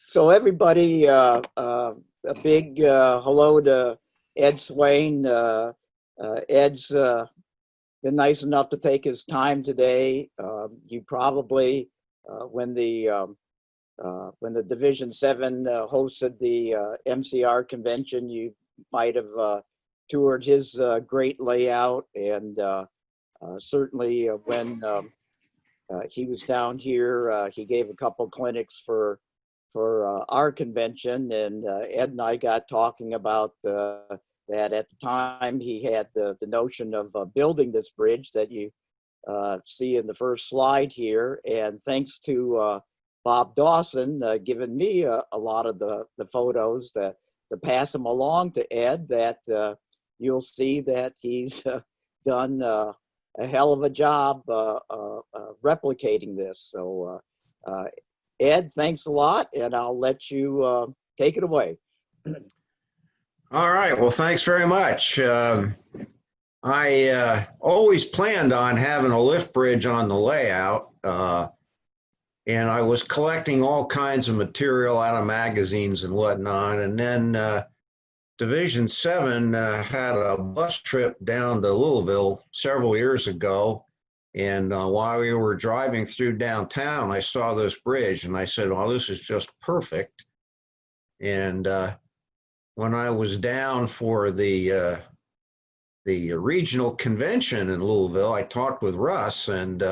So everybody, a big hello to Ed Swain. Ed's been nice enough to take his time today. You probably, when the Division 7 hosted the MCR convention, you might have toured his great layout, and certainly when he was down here, he gave a couple clinics for our convention, and Ed and I got talking about that. At the time he had the notion of building this bridge that you see in the first slide here, and thanks to Bob Dawson giving me a lot of the photos to pass them along to Ed, that you'll see that he's done a hell of a job replicating this. So Ed, thanks a lot, and I'll let you take it away. All right, well, thanks very much. I always planned on having a lift bridge on the layout, and I was collecting all kinds of material out of magazines and whatnot, and then Division 7 had a bus trip down to Louisville several years ago, and while we were driving through downtown, I saw this bridge, and I said, "Oh, this is just perfect." And when I was down for the regional convention in Louisville, I talked with Russ and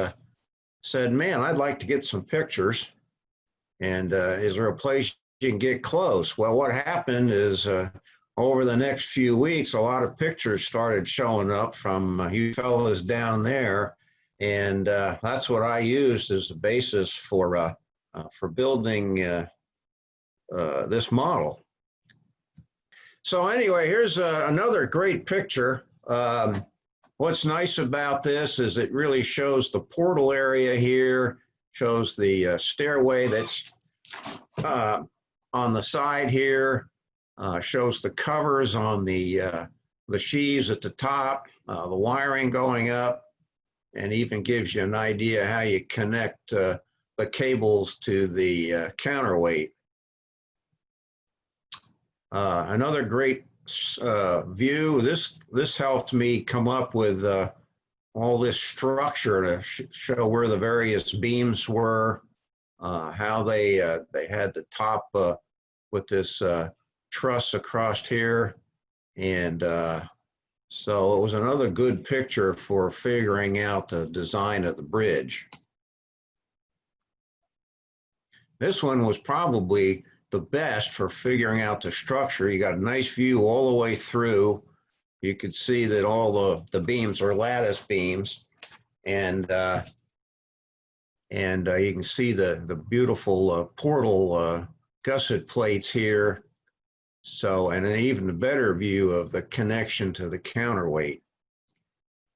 said, "Man, I'd like to get some pictures. And is there a place you can get close?" Well, what happened is over the next few weeks, a lot of pictures started showing up from you fellas down there. And that's what I used as the basis for building this model. So anyway, here's another great picture. What's nice about this is it really shows the portal area here, shows the stairway that's on the side here, shows the covers on the sheaves at the top, the wiring going up, and even gives you an idea how you connect the cables to the counterweight. Another great view, this helped me come up with all this structure to show where the various beams were, how they had the top with this truss across here, and so it was another good picture for figuring out the design of the bridge. This one was probably the best for figuring out the structure. You got a nice view all the way through. You could see that all the beams are lattice beams, and you can see the beautiful portal gusset plates here. So, and an even better view of the connection to the counterweight.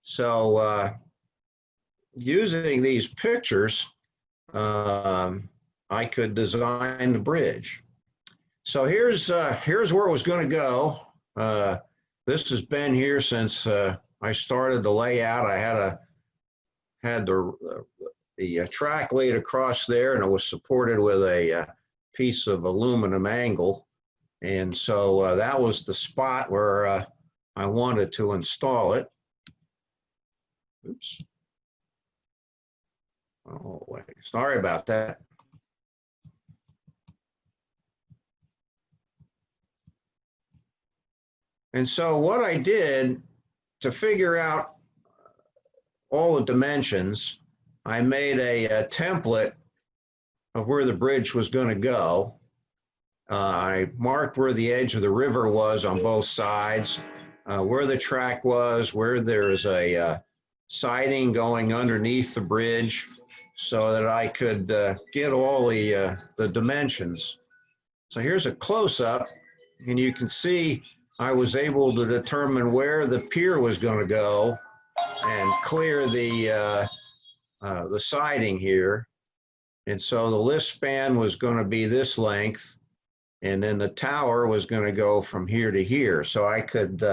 So, using these pictures, I could design the bridge. So here's where it was going to go. This has been here since I started the layout. I had the track laid across there, and it was supported with a piece of aluminum angle. And so that was the spot where I wanted to install it. Oops. Oh, wait. Sorry about that. And so what I did to figure out all the dimensions, I made a template of where the bridge was going to go. I marked where the edge of the river was on both sides, where the track was, where there's a siding going underneath the bridge, so that I could get all the dimensions. So here's a close-up, and you can see I was able to determine where the pier was going to go and clear the siding here. And so the lift span was going to be this length, and then the tower was going to go from here to here. So I could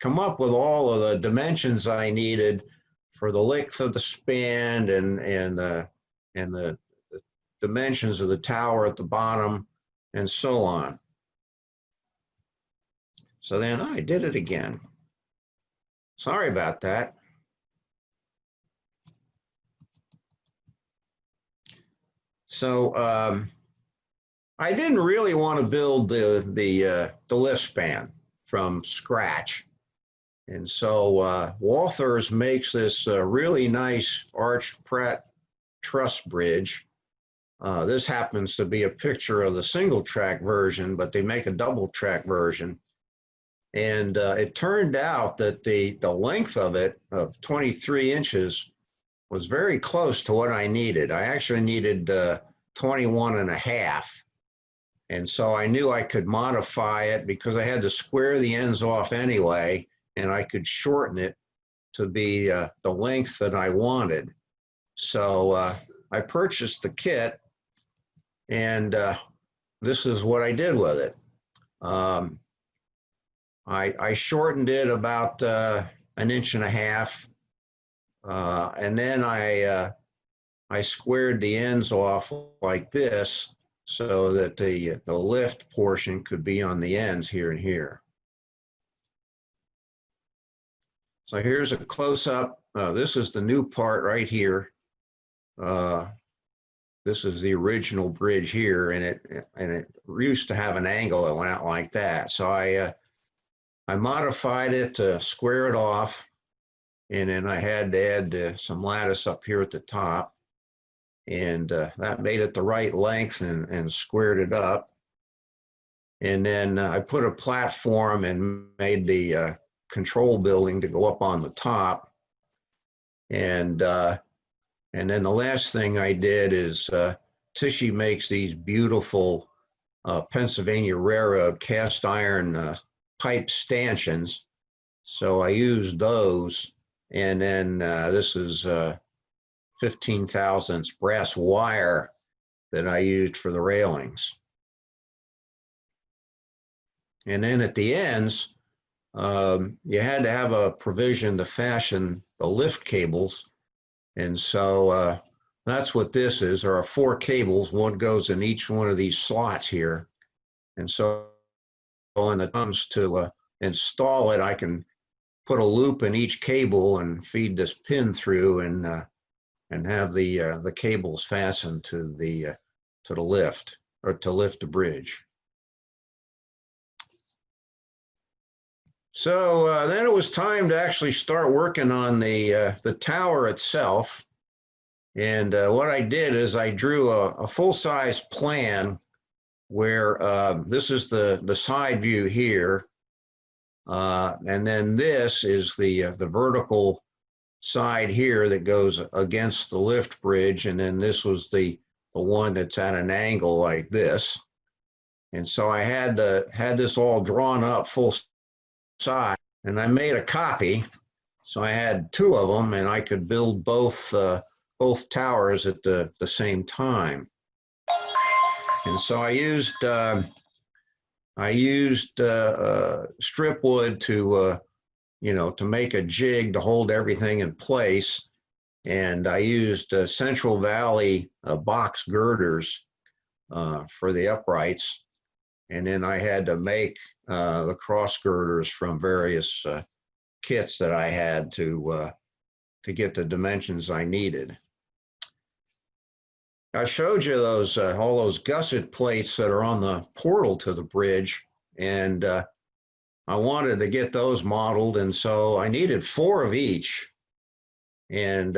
come up with all of the dimensions I needed for the length of the span and the dimensions of the tower at the bottom, and so on. So then I did it again. Sorry about that. So I didn't really want to build the lift span from scratch. And so Walthers makes this really nice arched truss bridge. This happens to be a picture of the single track version, but they make a double track version. And it turned out that the length of it, of 23 inches, was very close to what I needed. I actually needed 21 and a half. And so I knew I could modify it because I had to square the ends off anyway, and I could shorten it to be the length that I wanted. So I purchased the kit, and this is what I did with it. I shortened it about 1.5 inches, and then I squared the ends off like this so that the lift portion could be on the ends here and here. So here's a close-up. This is the new part right here. This is the original bridge here, and it used to have an angle that went out like that. So I modified it to square it off, and then I had to add some lattice up here at the top, and that made it the right length and squared it up. And then I put a platform and made the control building to go up on the top. And then the last thing I did is Tishy makes these beautiful Pennsylvania Railroad cast iron pipe stanchions. So I used those. And then this is 15 thousandths brass wire that I used for the railings. And then at the ends, you had to have a provision to fashion the lift cables. And so that's what this is. There are 4 cables. One goes in each one of these slots here. And so when it comes to install it, I can put a loop in each cable and feed this pin through and have the cables fastened to the lift, or to lift the bridge. So then it was time to actually start working on the tower itself. And what I did is I drew a full-size plan where this is the side view here. And then this is the vertical side here that goes against the lift bridge. And then this was the one that's at an angle like this. And so I had this all drawn up full size, and I made a copy. So I had 2 of them, and I could build both towers at the same time. And so I used strip wood to make a jig to hold everything in place. And I used Central Valley box girders for the uprights. And then I had to make the cross girders from various kits that I had to get the dimensions I needed. I showed you those all those gusset plates that are on the portal to the bridge, and I wanted to get those modeled, and so I needed 4 of each. And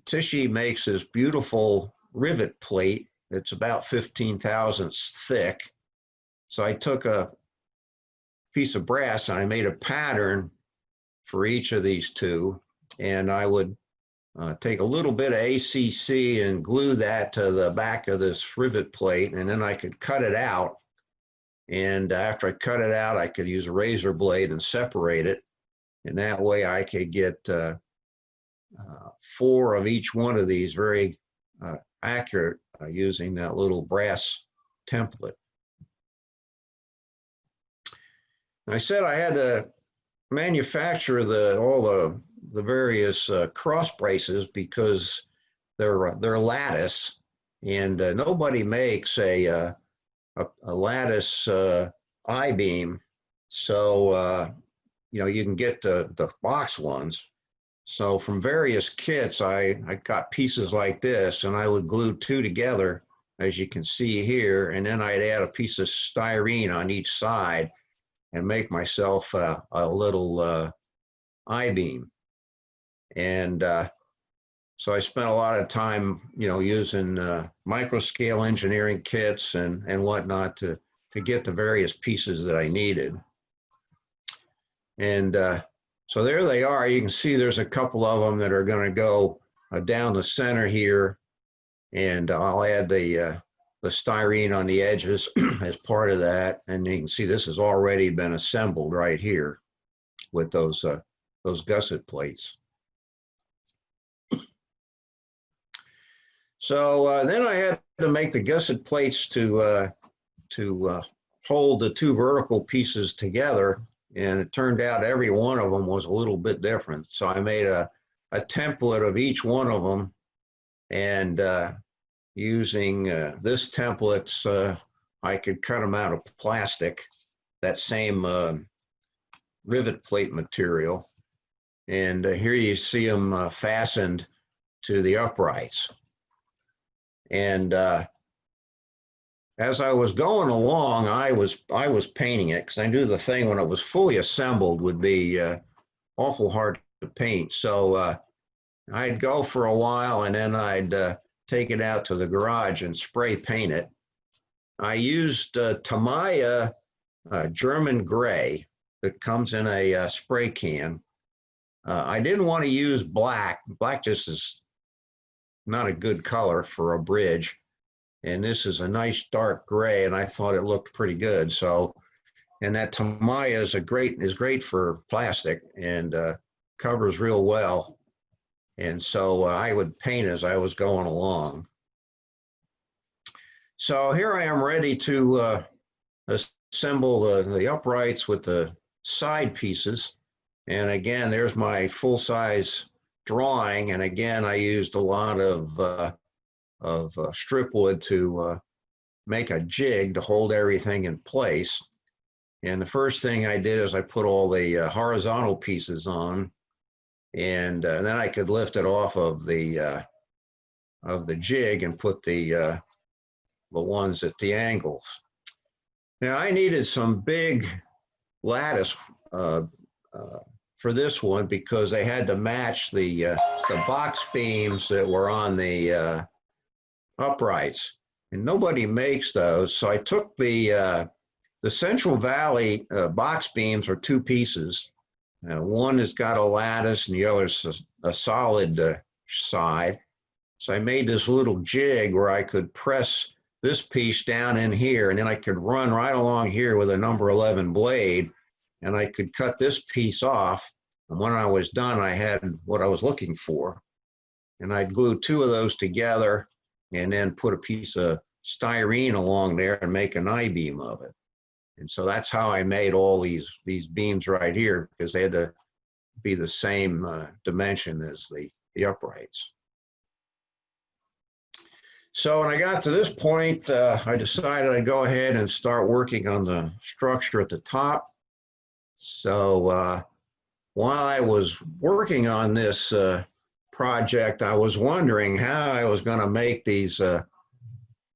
Tishy makes this beautiful rivet plate. It's about 15 thousandths thick. So I took a piece of brass and I made a pattern for each of these 2, and I would take a little bit of ACC and glue that to the back of this rivet plate, and then I could cut it out. And after I cut it out, I could use a razor blade and separate it, and that way I could get 4 of each one of these very accurate using that little brass template. I said I had to manufacture all the various cross braces because they're lattice, And nobody makes a lattice I-beam. So, you know, you can get the box ones. So from various kits, I got pieces like this, and I would glue two together, as you can see here, and then I'd add a piece of styrene on each side and make myself a little I-beam. And so I spent a lot of time, you know, using micro scale engineering kits and whatnot to get the various pieces that I needed. And so there they are. You can see there's a couple of them that are going to go down the center here, and I'll add the styrene on the edges as part of that. And you can see this has already been assembled right here with those gusset plates. So then I had to make the gusset plates to hold the two vertical pieces together, and it turned out every one of them was a little bit different. So I made a template of each one of them, and using this template, I could cut them out of plastic, that same rivet plate material. And here you see them fastened to the uprights. And as I was going along, I was painting it, because I knew the thing when it was fully assembled would be awful hard to paint. So I'd go for a while, and then I'd take it out to the garage and spray paint it. I used Tamiya German gray that comes in a spray can. I didn't want to use black. Black just is not a good color for a bridge. And this is a nice dark gray, and I thought it looked pretty good. So, and that Tamiya is great for plastic, and covers real well. And so I would paint as I was going along. So here I am ready to assemble the uprights with the side pieces. And again, there's my full-size drawing. And again, I used a lot of strip wood to make a jig to hold everything in place. And the first thing I did is I put all the horizontal pieces on, and then I could lift it off of the jig and put the ones at the angles. Now I needed some big lattice for this one, because they had to match the box beams that were on the uprights, and nobody makes those. So I took the Central Valley box beams are two pieces. One has got a lattice and the other's a solid side. So I made this little jig where I could press this piece down in here, and then I could run right along here with a number 11 blade, and I could cut this piece off. And when I was done, I had what I was looking for. And I'd glue two of those together, and then put a piece of styrene along there and make an I-beam of it. And so that's how I made all these beams right here, because they had to be the same dimension as the uprights. So when I got to this point, I decided I'd go ahead and start working on the structure at the top. So while I was working on this project, I was wondering how I was going to make these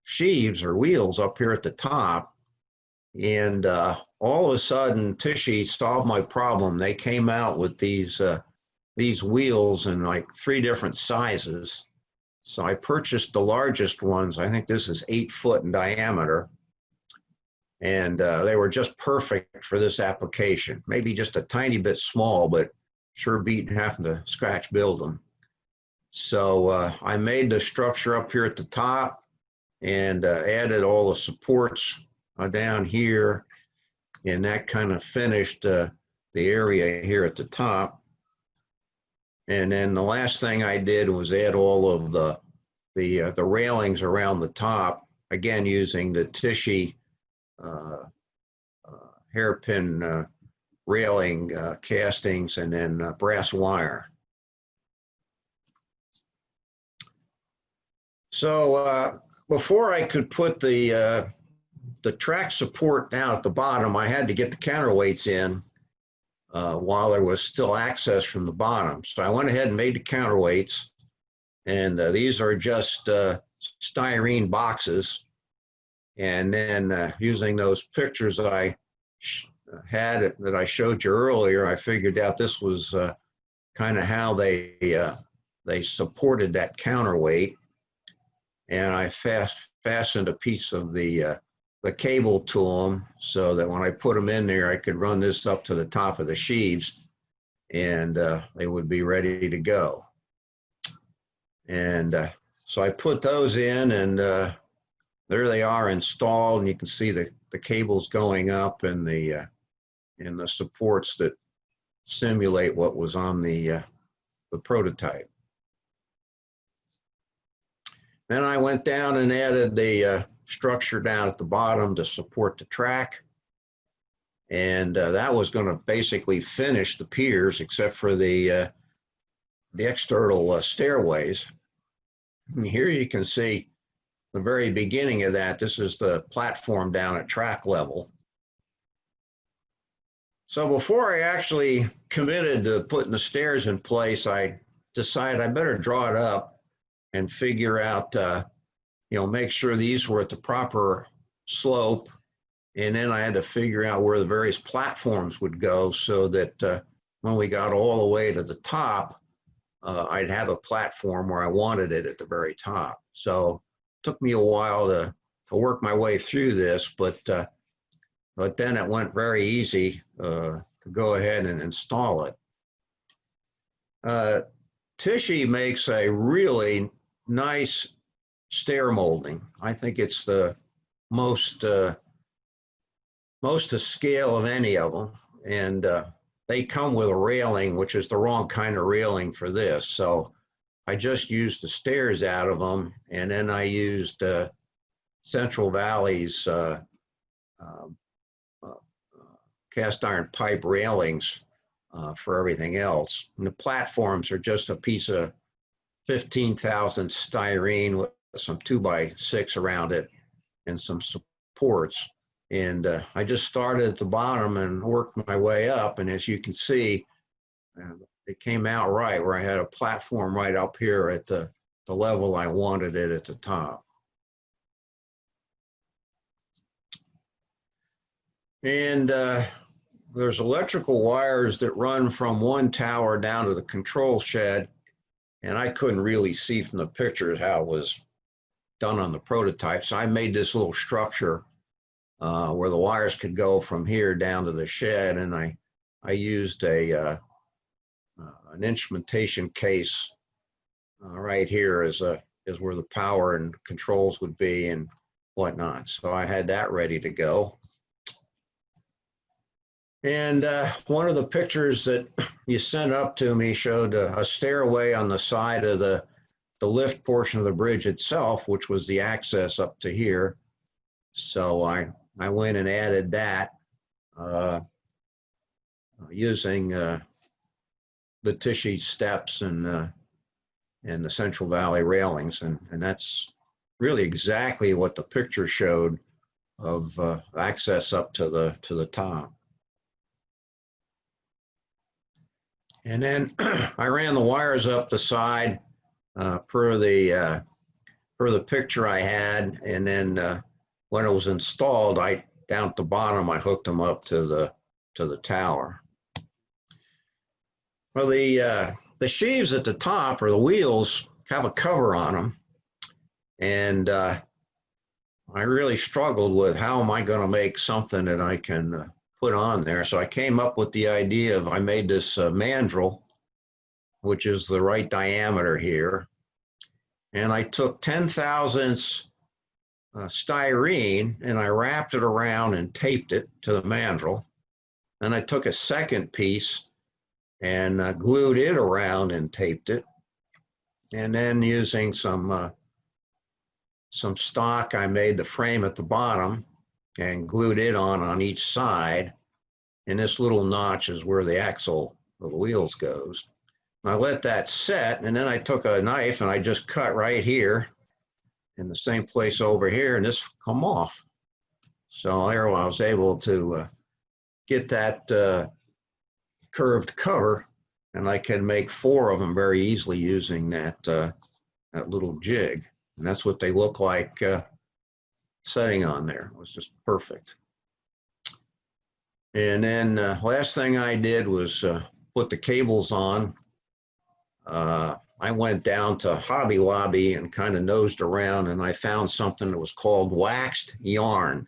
sheaves or wheels up here at the top. And all of a sudden, Tichy solved my problem. They came out with these wheels in like 3 different sizes. So I purchased the largest ones. I think this is 8 foot in diameter. And they were just perfect for this application. Maybe just a tiny bit small, but sure beat having to scratch build them. So I made the structure up here at the top, and added all the supports down here, and that kind of finished the area here at the top. And then the last thing I did was add all of the railings around the top, again using the Tichy hairpin railing castings, and then brass wire. So before I could put the track support down at the bottom, I had to get the counterweights in while there was still access from the bottom. So I went ahead and made the counterweights, and these are just styrene boxes. And then using those pictures I had that I showed you earlier, I figured out this was kind of how they supported that counterweight. And I fastened a piece of the cable to them so that when I put them in there, I could run this up to the top of the sheaves, and they would be ready to go. And so I put those in, and there they are installed, and you can see the cables going up and the supports that simulate what was on the prototype. Then I went down and added the structure down at the bottom to support the track. And that was going to basically finish the piers except for the external stairways. And here you can see the very beginning of that. This is the platform down at track level. So before I actually committed to putting the stairs in place, I decided I better draw it up and figure out, make sure these were at the proper slope. And then I had to figure out where the various platforms would go so that when we got all the way to the top, I'd have a platform where I wanted it at the very top. So it took me a while to work my way through this, but then it went very easy to go ahead and install it. Tichy makes a really nice stair molding. I think it's the most to scale of any of them, and they come with a railing, which is the wrong kind of railing for this. So I just used the stairs out of them, and then I used Central Valley's cast iron pipe railings for everything else. And the platforms are just a piece of 15,000 styrene with some 2x6 around it and some supports. And I just started at the bottom and worked my way up. And as you can see, it came out right where I had a platform right up here at the level I wanted it at the top. And there's electrical wires that run from one tower down to the control shed. And I couldn't really see from the pictures how it was done on the prototype. So I made this little structure where the wires could go from here down to the shed. And I used an instrumentation case right here as where the power and controls would be and whatnot. So I had that ready to go. And one of the pictures that you sent up to me showed a stairway on the side of the lift portion of the bridge itself, which was the access up to here. So I went and added that using the Tichy steps and the Central Valley railings. And that's really exactly what the picture showed of access up to the top. And then I ran the wires up the side per the picture I had, and then when it was installed, down at the bottom I hooked them up to the tower. Well, the sheaves at the top, or the wheels, have a cover on them, and I really struggled with how am I going to make something that I can put on there. So I came up with the idea of, I made this mandrel, which is the right diameter here. And I took 10 thousandths styrene and I wrapped it around and taped it to the mandrel. Then I took a second piece and glued it around and taped it. And then using some stock, I made the frame at the bottom and glued it on each side. And this little notch is where the axle of the wheels goes. And I let that set, and then I took a knife and I just cut right here in the same place over here, and this come off. So there I was able to get that curved cover, and I can make 4 of them very easily using that, that little jig. And that's what they look like setting on there. It was just perfect. And then last thing I did was put the cables on. I went down to Hobby Lobby and kind of nosed around, and I found something that was called waxed yarn.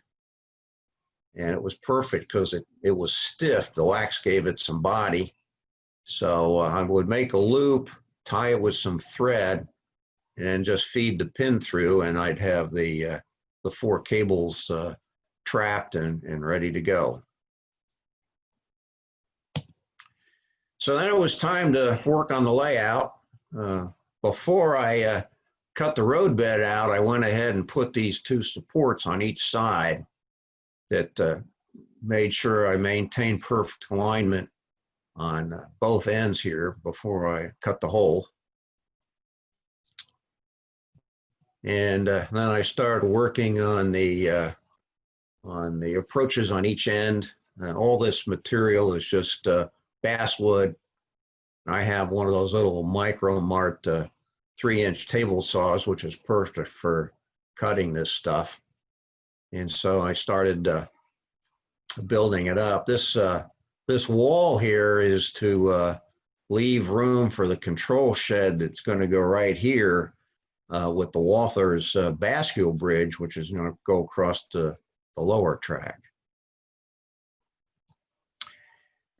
And it was perfect because it was stiff. The wax gave it some body. So I would make a loop, tie it with some thread, and just feed the pin through, and I'd have the 4 cables trapped and ready to go. So then it was time to work on the layout. Before I cut the roadbed out, I went ahead and put these 2 supports on each side that made sure I maintained perfect alignment on both ends here before I cut the hole. And then I started working on the approaches on each end. And all this material is just basswood. I have one of those little Micro Mart 3-inch table saws, which is perfect for cutting this stuff. And so I started building it up. This wall here is to leave room for the control shed that's going to go right here with the Walther's bascule bridge, which is going to go across the lower track.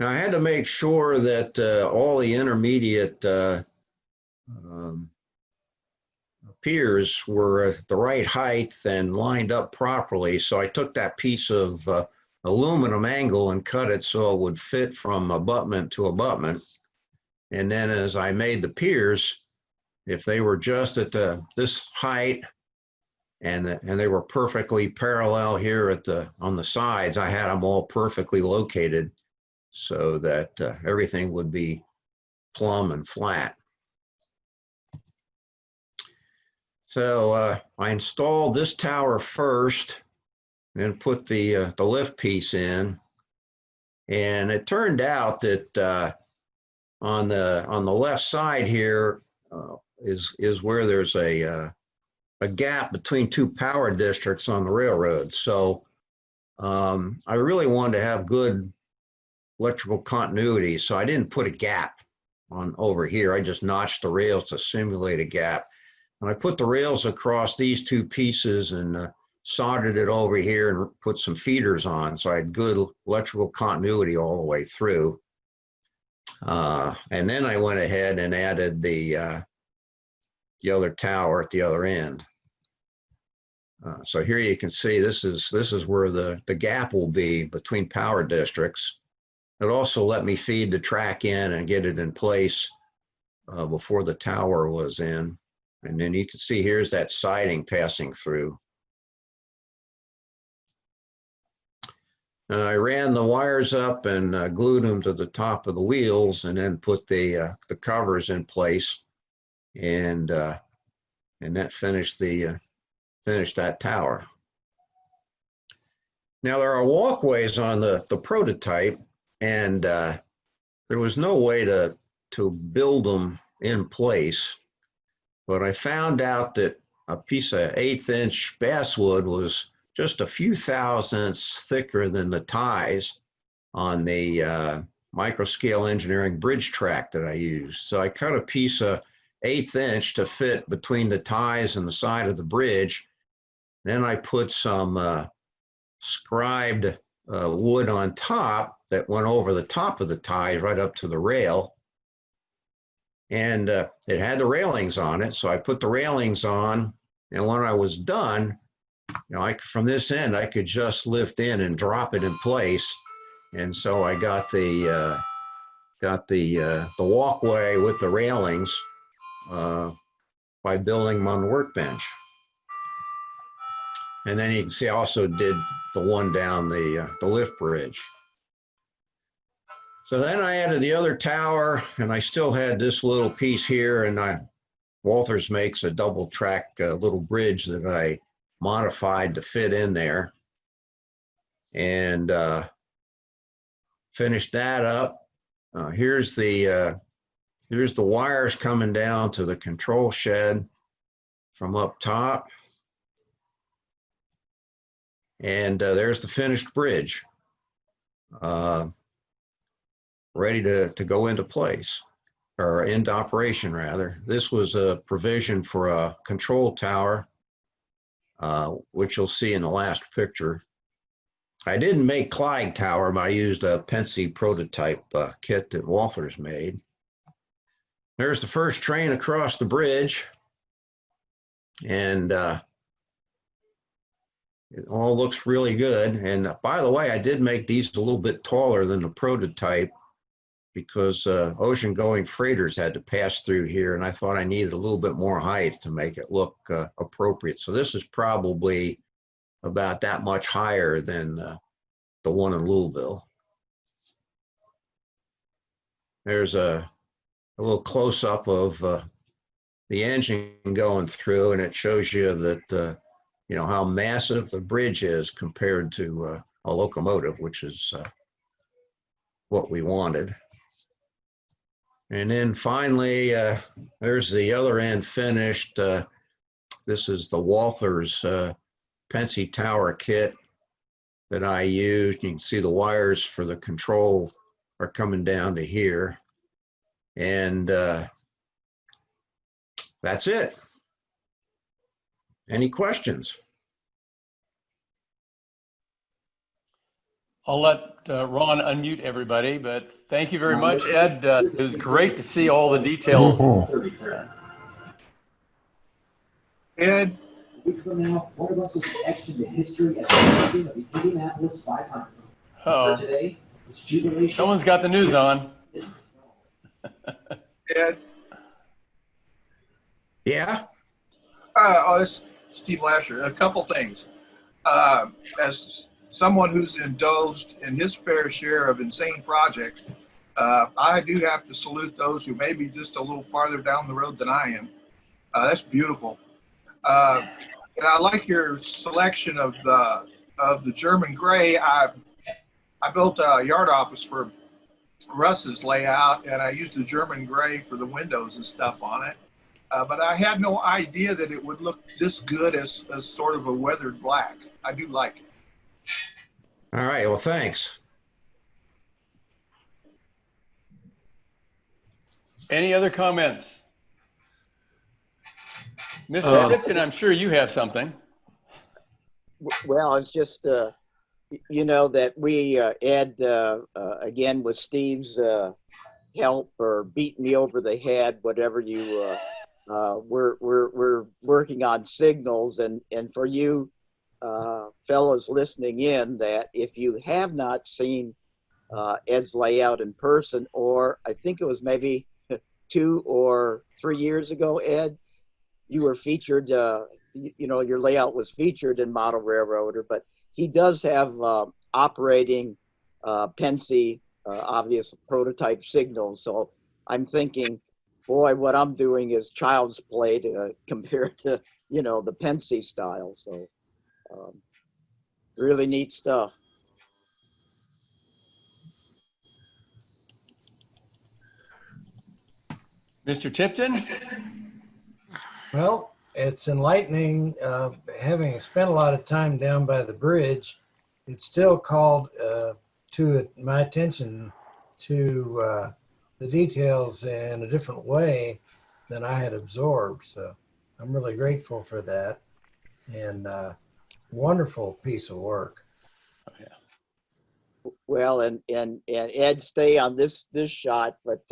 Now I had to make sure that all the intermediate piers were at the right height and lined up properly. So I took that piece of aluminum angle and cut it so it would fit from abutment to abutment. And then as I made the piers, if they were just at this height and they were perfectly parallel here at on the sides, I had them all perfectly located so that everything would be plumb and flat. So I installed this tower first and put the lift piece in. And it turned out that on the left side here is where there's a gap between 2 power districts on the railroad. So I really wanted to have good electrical continuity, so I didn't put a gap on over here. I just notched the rails to simulate a gap. And I put the rails across these 2 pieces and soldered it over here and put some feeders on, so I had good electrical continuity all the way through. And then I went ahead and added the other tower at the other end. So here you can see this is where the gap will be between power districts. It also let me feed the track in and get it in place before the tower was in. And then you can see here's that siding passing through. I ran the wires up and glued them to the top of the wheels, and then put the covers in place, and that finished that tower. Now there are walkways on the prototype, and there was no way to build them in place, but I found out that a piece of 1/8-inch basswood was just a few thousandths thicker than the ties on the microscale engineering bridge track that I used. So I cut a piece of 1/8 inch to fit between the ties and the side of the bridge. Then I put some scribed wood on top that went over the top of the ties right up to the rail. And it had the railings on it, so I put the railings on, and when I was done, from this end, I could just lift in and drop it in place. And so I got the walkway with the railings by building them on the workbench. And then you can see I also did the one down the lift bridge. So then I added the other tower, and I still had this little piece here, and I Walthers makes a double track little bridge that I modified to fit in there, and finished that up. Here's the wires coming down to the control shed from up top. And there's the finished bridge, ready to go into place, or into operation rather. This was a provision for a control tower, which you'll see in the last picture. I didn't make Clyde Tower, but I used a Pensy prototype kit that Walthers made. There's the first train across the bridge, and it all looks really good. And by the way, I did make these a little bit taller than the prototype because ocean-going freighters had to pass through here, and I thought I needed a little bit more height to make it look appropriate. So this is probably about that much higher than the one in Louisville. There's a little close-up of the engine going through, and it shows you that you know how massive the bridge is compared to a locomotive, which is what we wanted. And then finally, there's the other end finished. This is the Walthers Pensy Tower kit that I used. You can see the wires for the control are coming down to here. And that's it. Any questions? I'll let Ron unmute everybody, but thank you very much, Ed. It was great to see all the details. Ed? A week from now, one of us will be etched into history as the champion of the Indianapolis 500. Uh-oh. For today, it's jubilation. Someone's got the news on. Ed? Yeah? This is Steve Lasher. A couple things. As someone who's indulged in his fair share of insane projects, I do have to salute those who may be just a little farther down the road than I am. That's beautiful. And I like your selection of the German gray. I built a yard office for Russ's layout, and I used the German gray for the windows and stuff on it. But I had no idea that it would look this good as sort of a weathered black. I do like it. All right, well, thanks. Any other comments? Mr. Tipton, I'm sure you have something. Well, it's just, you know, that we, Ed, again, with Steve's help or beating me over the head, whatever you, we're working on signals. And for you fellows listening in, that if you have not seen Ed's layout in person, or I think it was maybe 2 or 3 years ago, Ed, you were featured, you know, your layout was featured in Model Railroader, but he does have operating Pensy, obvious prototype signals. So I'm thinking, boy, what I'm doing is child's play compared to, you know, the Pensy style. So really neat stuff. Mr. Tipton? Well, it's enlightening. Having spent a lot of time down by the bridge, it still called to my attention to the details in a different way than I had absorbed. So I'm really grateful for that, and wonderful piece of work. Oh, yeah. Well, and Ed, stay on this shot, but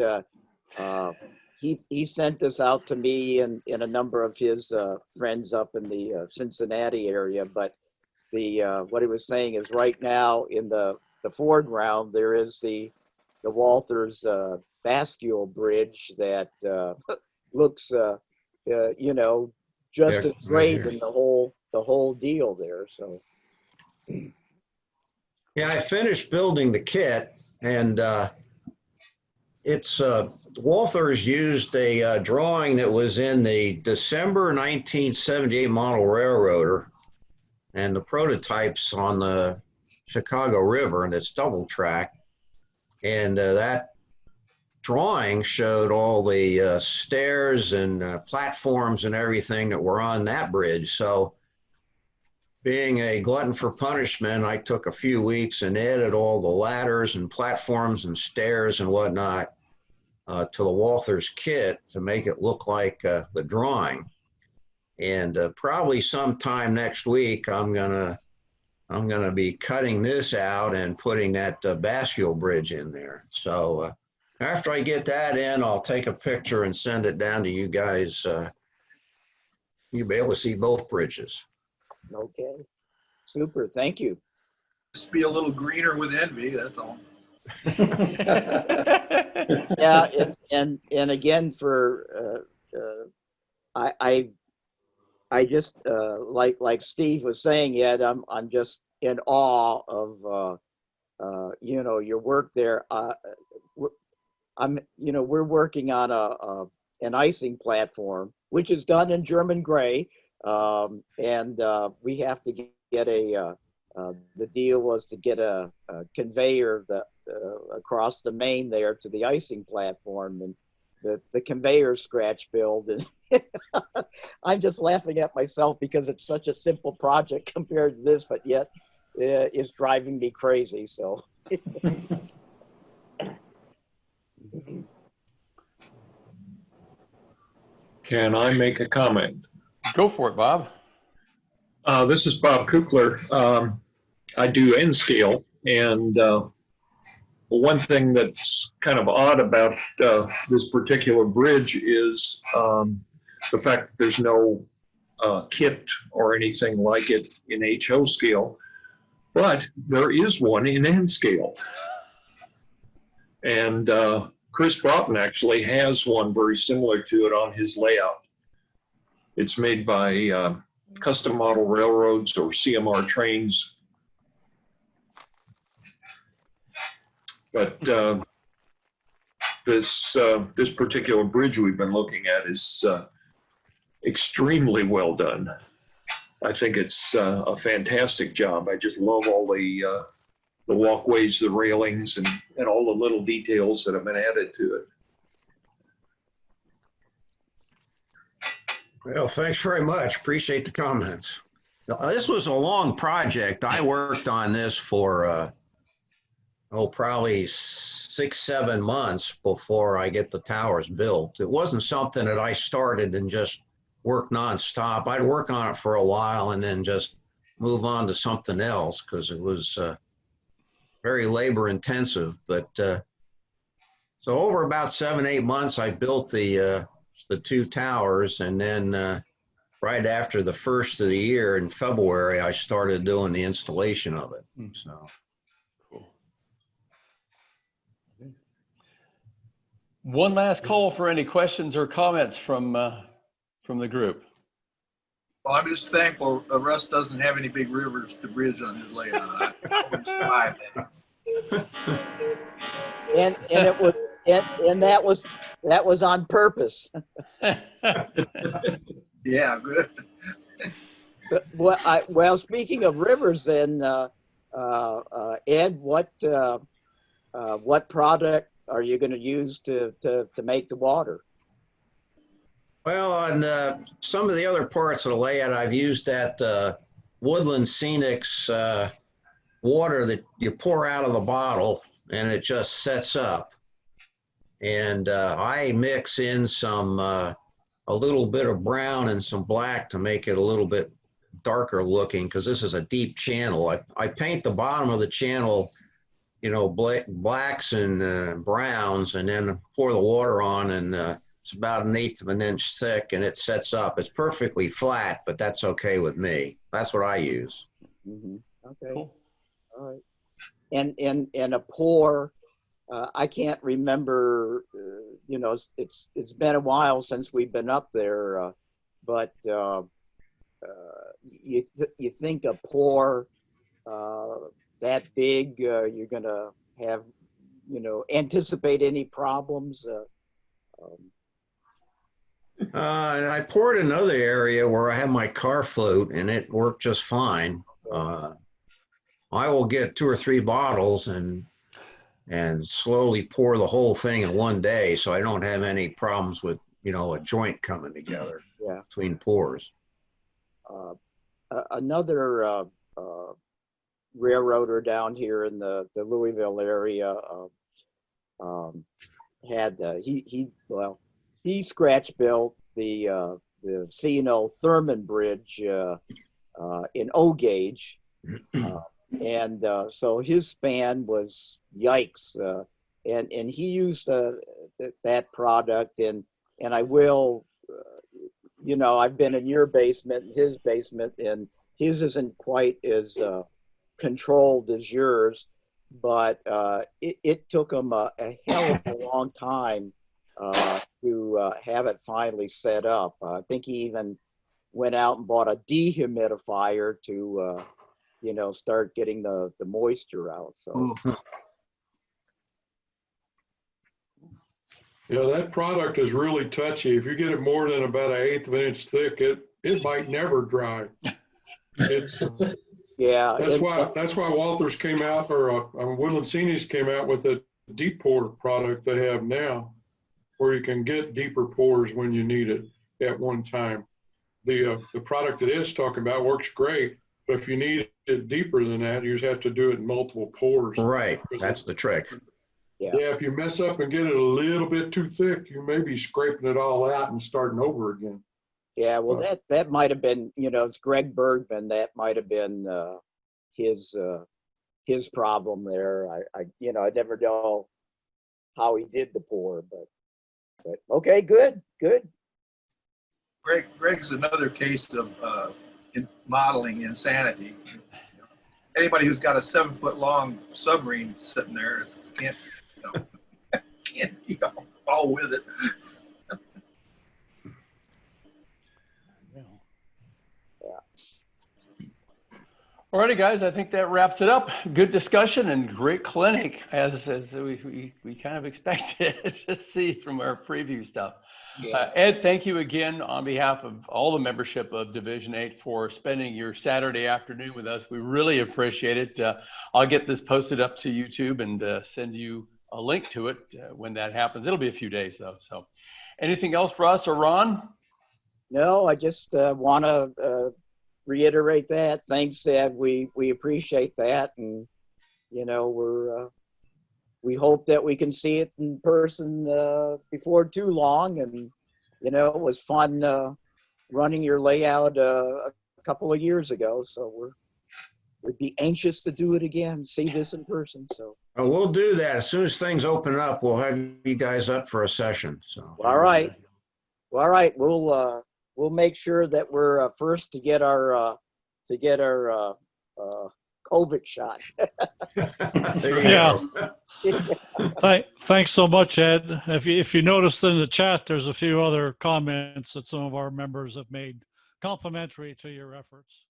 he sent this out to me and a number of his friends up in the Cincinnati area. But what he was saying is, right now in the foreground there is the Walthers bascule bridge that looks you know, just Yeah, as great right here. in the whole deal there. So Yeah, I finished building the kit, and It's Walthers used a drawing that was in the December 1978 model railroader, and the prototypes on the Chicago River, and it's double track. And that drawing showed all the stairs and platforms and everything that were on that bridge. So being a glutton for punishment, I took a few weeks and added all the ladders and platforms and stairs and whatnot to the Walthers kit to make it look like the drawing. And probably sometime next week, I'm gonna be cutting this out and putting that bascule bridge in there. So after I get that in, I'll take a picture and send it down to you guys. You'll be able to see both bridges. Okay, super, thank you. Just be a little greener with envy, that's all. Yeah, and again, for I just like Steve was saying, Ed, I'm just in awe of you know, your work there. We're working on an icing platform, which is done in German gray, and we have to get the deal was to get a conveyor that across the main there to the icing platform, and the conveyor scratch build, and I'm just laughing at myself because it's such a simple project compared to this, but yet it's driving me crazy. So. Can I make a comment? Go for it, Bob. This is Bob Kukler. I do N scale, and one thing that's kind of odd about this particular bridge is the fact that there's no kit or anything like it in HO scale, but there is one in N scale. And Chris Broughton actually has one very similar to it on his layout. It's made by Custom Model Railroads or CMR Trains. But this particular bridge we've been looking at is extremely well done. I think it's a fantastic job. I just love all the walkways, the railings, and all the little details that have been added to it. Well, thanks very much. Appreciate the comments. This was a long project. I worked on this for, probably 6-7 months before I get the towers built. It wasn't something that I started and just worked nonstop. I'd work on it for a while and then just move on to something else because it was very labor intensive. But so over about 7-8 months, I built the 2 towers, and then right after the first of the year in February, I started doing the installation of it. So. Cool. One last call for any questions or comments from the group. Well, I'm just thankful Russ doesn't have any big rivers to bridge on his layout. I would survive that. And it was and that was on purpose. Yeah, good. But well, speaking of rivers, then Ed, what product are you going to use to make the water? Well, on some of the other parts of the layout, I've used that Woodland Scenics water that you pour out of the bottle and it just sets up. And I mix in some, a little bit of brown and some black to make it a little bit darker looking, because this is a deep channel. I paint the bottom of the channel, blacks and browns, and then pour the water on, and it's about 1/8 of an inch thick, and it sets up. It's perfectly flat, but that's okay with me. That's what I use. Mm-hmm. Okay. Cool. All right. And a pour, I can't remember, it's been a while since we've been up there, but you think a pour that big, you're going to have anticipate any problems? And I poured another area where I had my car float, and it worked just fine. I will get 2 or 3 bottles and slowly pour the whole thing in one day, so I don't have any problems with a joint coming together between pours. Another railroader down here in the Louisville area had he scratch built the C&O Thurman Bridge in O gauge, and so his span was yikes, and he used that product, and I will, I've been in your basement, his basement, and his isn't quite as controlled as yours, but it took him a hell of a long time to have it finally set up. I think he even went out and bought a dehumidifier to, start getting the moisture out. So. Yeah, that product is really touchy. If you get it more than about 1/8 of an inch thick, it might never dry. It's Yeah. that's why Walters came out, or Woodland Seniors came out with a deep pour product they have now, where you can get deeper pours when you need it at one time. The product that Ed's talking about works great, but if you need it deeper than that, you just have to do it in multiple pours. Right, that's the trick. Yeah, if you mess up and get it a little bit too thick, you may be scraping it all out and starting over again. Yeah, well, that might have been, it's Greg Bergman. That might have been his problem there. I never know how he did the pour, but okay, good. Greg's another case of modeling insanity. Anybody who's got a 7-foot-long submarine sitting there can't be all with it. All righty, guys, I think that wraps it up. Good discussion and great clinic, as we kind of expected to see from our preview stuff. Ed, thank you again on behalf of all the membership of Division 8 for spending your Saturday afternoon with us. We really appreciate it. I'll get this posted up to YouTube and send you a link to it when that happens. It'll be a few days, though. So anything else for us or Ron? No, I just want to reiterate that. Thanks, Ed. We appreciate that, and we hope that we can see it in person before too long. And it was fun running your layout a couple of years ago, so we'd be anxious to do it again, see this in person. So we'll do that as soon as things open up. We'll have you guys up for a session. So all right. We'll make sure that we're first to get our COVID shot. Yeah. Thanks so much, Ed. If you noticed in the chat, there's a few other comments that some of our members have made complimentary to your efforts.